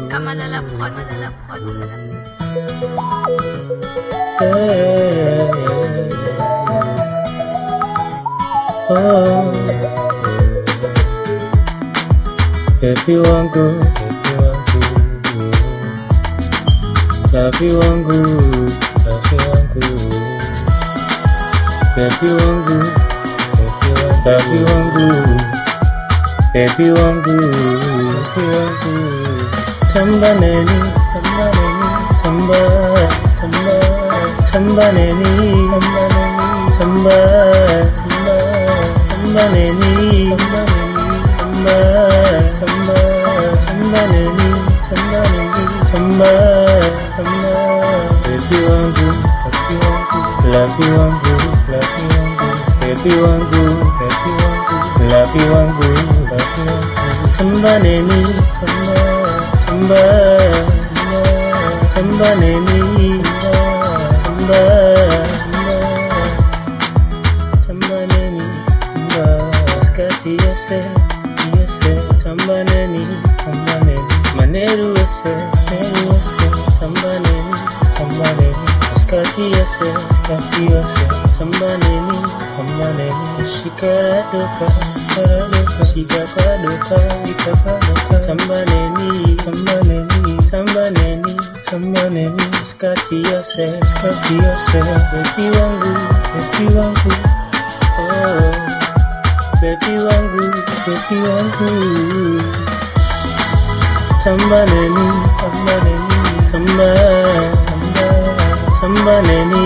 kama lalapkot. Oh, baby wangu, baby wangu, baby wangu, baby wangu, baby wangu, baby wangu, baby wangu, tamba neni, tamba, tamba neni, tamba neni, tamba, baby wangu, love you wangu, baby wangu, love you wangu, tamba neni, tamba neni, tamba neni, skati yese, tamba neni, maneru yese, tamba neni, skati yese, tamba neni, shikaradoka, shikaradoka, tamba neni, skati yese, baby wangu, oh, baby wangu, tamba neni, tamba neni, tamba neni,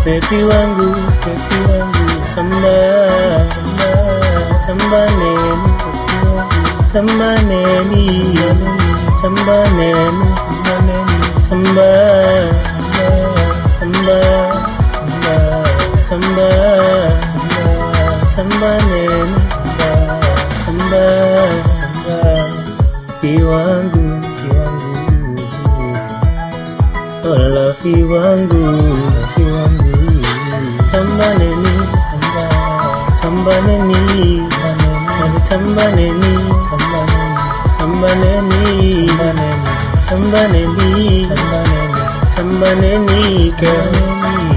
baby wangu, tamba neni, tamba neni, Lafi wangu, tamba neni, tamba neni, tamba neni,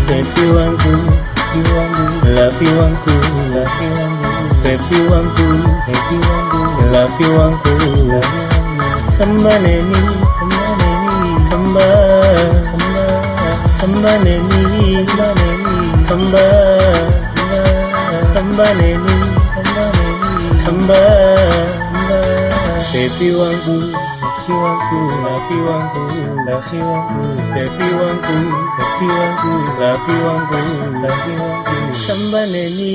baby wangu, Lafi wangu, baby wangu, Lafi wangu, tamba neni, tamba neni, tamba neni, baby wangu, Lafi wangu, baby wangu, Lafi wangu, tamba neni.